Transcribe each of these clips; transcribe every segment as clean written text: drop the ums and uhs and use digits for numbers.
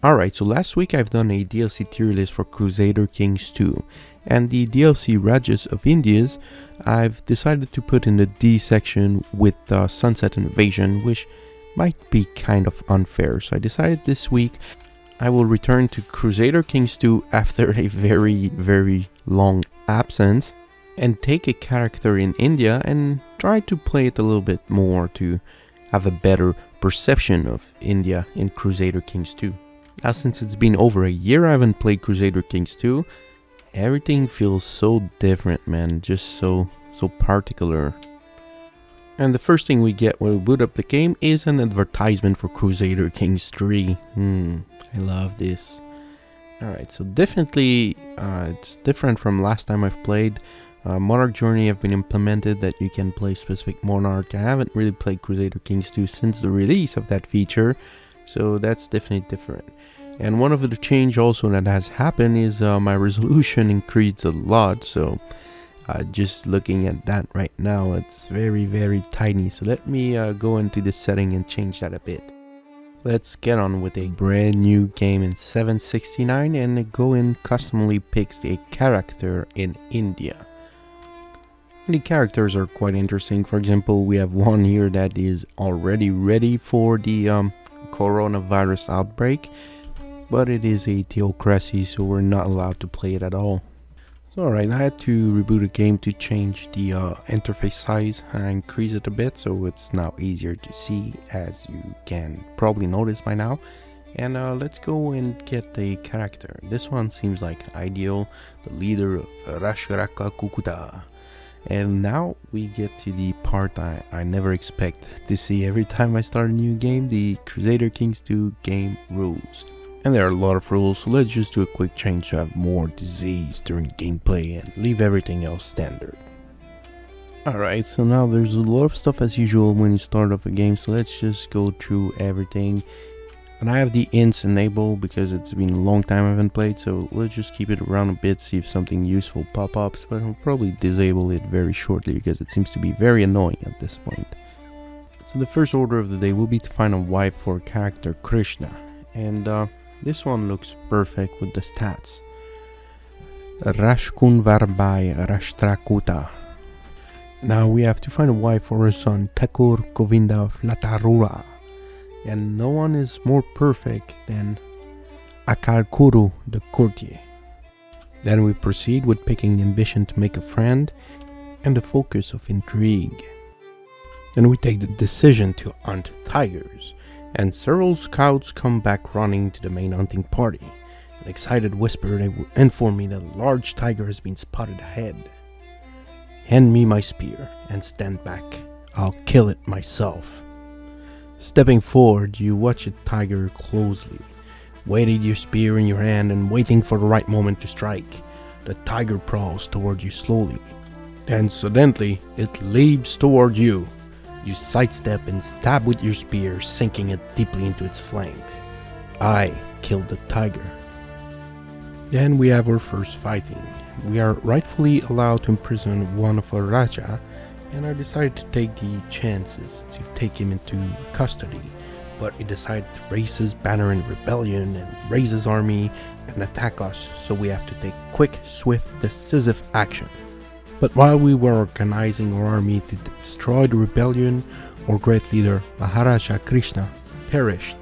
Alright, so last week I've done a DLC tier list for Crusader Kings 2, and the DLC Rajas of Indias I've decided to put in the D section with Sunset Invasion, which might be kind of unfair. So I decided this week I will return to Crusader Kings 2 after a very long absence and take a character in India and try to play it a little bit more to have a better perception of India in Crusader Kings 2. Now, since it's been over a year I haven't played Crusader Kings 2, everything feels so different, man, just so particular. And the first thing we get when we boot up the game is an advertisement for Crusader Kings 3. I love this. Alright, so definitely it's different from last time I've played. Monarch Journey have been implemented that you can play specific monarch. I haven't really played Crusader Kings 2 since the release of that feature, so that's definitely different. And one of the change also that has happened is my resolution increased a lot, so just looking at that right now, it's very tiny. So let me go into the setting and change that a bit. Let's get on with a brand new game in 769 and go in customly picks a character in India. The characters are quite interesting. For example, we have one here that is already ready for the coronavirus outbreak, but it is a theocracy, so we're not allowed to play it at all. So alright, I had to reboot the game to change the interface size and increase it a bit so it's now easier to see, as you can probably notice by now. And let's go and get the character. This one seems like ideal, the leader of Rashraka Kukuta. And now we get to the part I never expect to see every time I start a new game, the Crusader Kings 2 game rules. And there are a lot of rules, so let's just do a quick change to have more disease during gameplay and leave everything else standard. Alright, so now there's a lot of stuff as usual when you start off a game, so let's just go through everything. And I have the ints enabled because it's been a long time I haven't played, so let's just keep it around a bit, see if something useful pop-ups, but I'll probably disable it very shortly because it seems to be very annoying at this point. So the first order of the day will be to find a wife for character Krishna, and this one looks perfect with the stats. Rashkun Varbai Rashtrakuta. Now we have to find a wife for her son Thakur Govinda of Latarura. And no one is more perfect than Akarkuru the courtier. Then we proceed with picking the ambition to make a friend and the focus of intrigue. Then we take the decision to hunt tigers, and several scouts come back running to the main hunting party. An excited whisper they inform me that a large tiger has been spotted ahead. Hand me my spear and stand back. I'll kill it myself. Stepping forward, you watch the tiger closely, weighing your spear in your hand and waiting for the right moment to strike. The tiger prowls toward you slowly, and suddenly it leaps toward you. You sidestep and stab with your spear, sinking it deeply into its flank. I killed the tiger. Then we have our first fighting. We are rightfully allowed to imprison one of our Raja, and I decided to take the chances to take him into custody, but he decided to raise his banner in rebellion and raise his army and attack us, so we have to take quick, swift, decisive action. But while we were organizing our army to destroy the rebellion, our great leader Maharaja Krishna perished.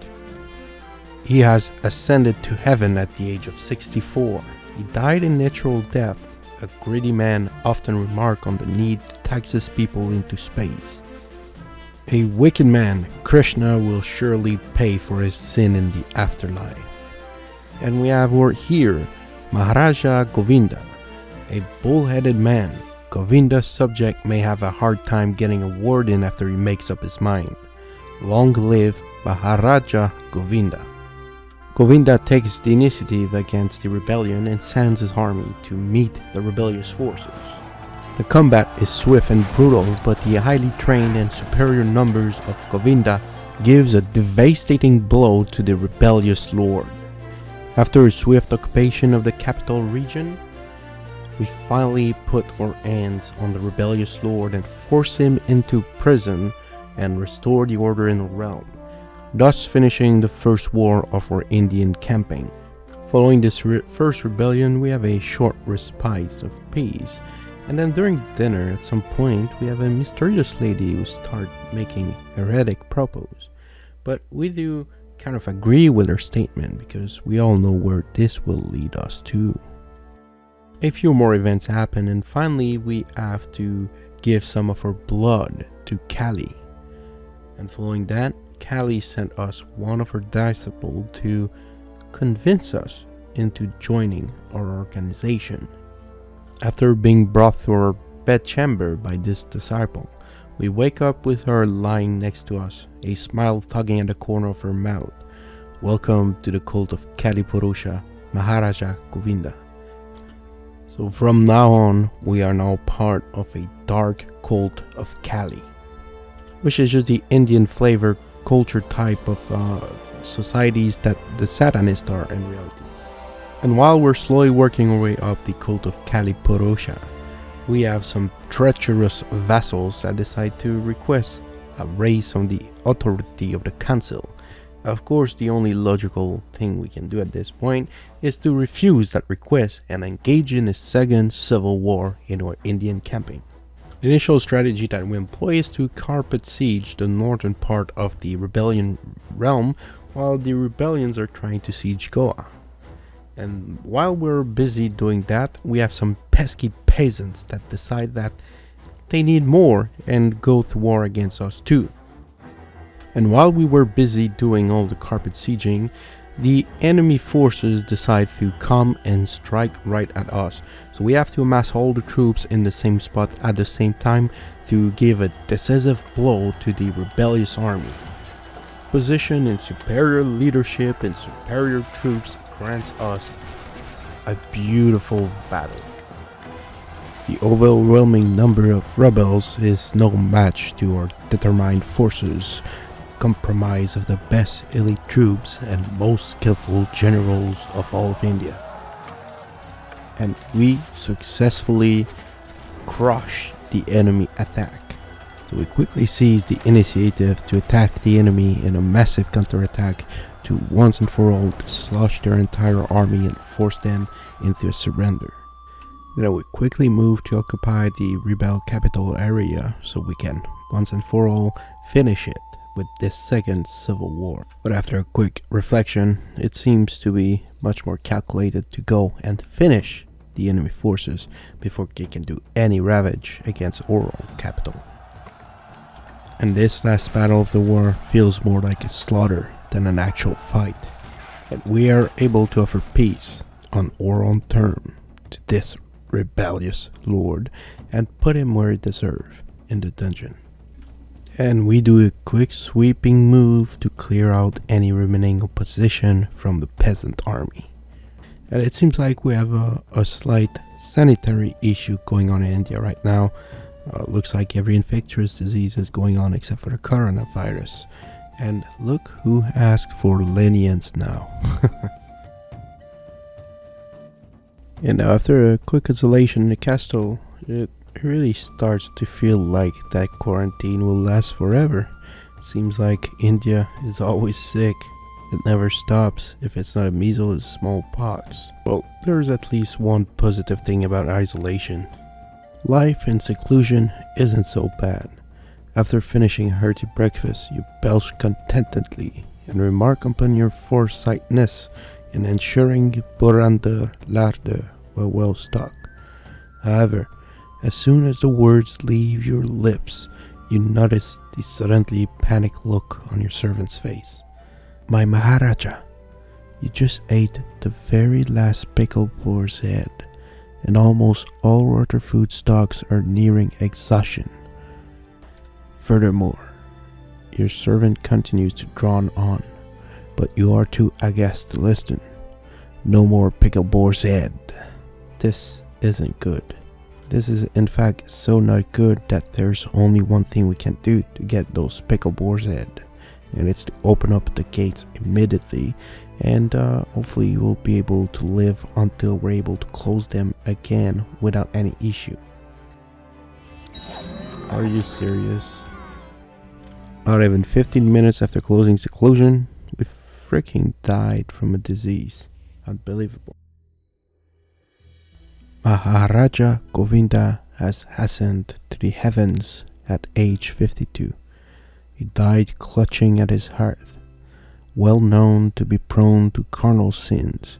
He has ascended to heaven at the age of 64. He died a natural death. A greedy man often remarked on the need to tax his people into space. A wicked man, Krishna, will surely pay for his sin in the afterlife. And we have here Maharaja Govinda, a bull-headed man. Govinda's subject may have a hard time getting a word in after he makes up his mind. Long live Maharaja Govinda. Govinda takes the initiative against the rebellion and sends his army to meet the rebellious forces. The combat is swift and brutal, but the highly trained and superior numbers of Govinda gives a devastating blow to the rebellious lord. After a swift occupation of the capital region, we finally put our hands on the rebellious lord and force him into prison and restore the order in the realm. thus finishing the first war of our Indian campaign. Following this first rebellion, we have a short respite of peace, and then during dinner at some point we have a mysterious lady who starts making heretic propose. But we do kind of agree with her statement because we all know where this will lead us to. A few more events happen, and finally we have to give some of our blood to Kali. And following that, Kali sent us one of her disciples to convince us into joining our organization. After being brought to our bedchamber by this disciple, we wake up with her lying next to us, a smile tugging at the corner of her mouth. Welcome to the cult of Kali Purusha, Maharaja Govinda. So from now on, we are now part of a dark cult of Kali, which is just the Indian flavor culture type of societies that the Satanists are in reality. And while we're slowly working our way up the cult of Kali Purusha, we have some treacherous vassals that decide to request a raise on the authority of the council. Of course, the only logical thing we can do at this point is to refuse that request and engage in a second civil war in our Indian campaign. The initial strategy that we employ is to carpet siege the northern part of the rebellion realm while the rebellions are trying to siege Goa. And while we're busy doing that, we have some pesky peasants that decide that they need more and go to war against us too. And while we were busy doing all the carpet sieging, the enemy forces decide to come and strike right at us. So we have to amass all the troops in the same spot at the same time to give a decisive blow to the rebellious army. Position in superior leadership and superior troops grants us a beautiful battle. The overwhelming number of rebels is no match to our determined forces, comprised of the best elite troops and most skillful generals of all of India. And we successfully crushed the enemy attack. So we quickly seized the initiative to attack the enemy in a massive counterattack to once and for all dislodge their entire army and force them into a surrender. Then we quickly moved to occupy the rebel capital area so we can once and for all finish it with this second civil war. But after a quick reflection, it seems to be much more calculated to go and finish the enemy forces before they can do any ravage against our capital. And this last battle of the war feels more like a slaughter than an actual fight. And we are able to offer peace on our own term to this rebellious lord and put him where he deserves, in the dungeon. And we do a quick sweeping move to clear out any remaining opposition from the peasant army. And it seems like we have a slight sanitary issue going on in India right now. Looks like every infectious disease is going on except for the coronavirus. And look who asked for lenience now. And now after a quick isolation in the castle, it really starts to feel like that quarantine will last forever. Seems like India is always sick. It never stops. If it's not a measles, it's smallpox. Well, there's at least one positive thing about isolation. Life in seclusion isn't so bad. After finishing a hearty breakfast, you belch contentedly and remark upon your foresightness in ensuring Borander larder were well stocked. However, as soon as the words leave your lips, you notice the suddenly panicked look on your servant's face. My Maharaja, you just ate the very last pickled boar's head, and almost all other food stocks are nearing exhaustion. Furthermore, your servant continues to drone on, but you are too aghast to listen. No more pickled boar's head. This isn't good. This is in fact so not good that there's only one thing we can do to get those pickled boar's head, and it's to open up the gates immediately, and hopefully you will be able to live until we're able to close them again without any issue. Are you serious? Not even 15 minutes after closing seclusion, we freaking died from a disease. Unbelievable. Maharaja Govinda has hastened to the heavens at age 52. He died clutching at his heart. Well known to be prone to carnal sins,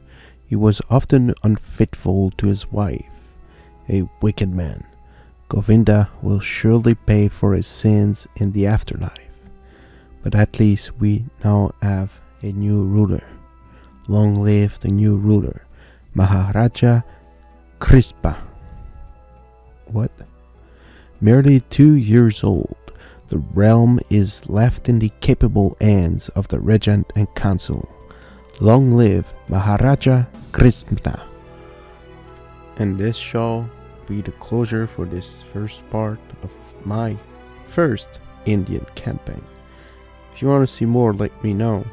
he was often unfaithful to his wife, a wicked man. Govinda will surely pay for his sins in the afterlife. But at least we now have a new ruler. Long live the new ruler, Maharaja Krispa. What? Merely 2 years old, the realm is left in the capable hands of the regent and council. Long live Maharaja Krispa. And this shall be the closure for this first part of my first Indian campaign. If you want to see more, let me know,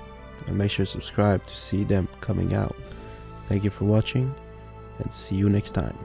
and make sure to subscribe to see them coming out. Thank you for watching, and see you next time.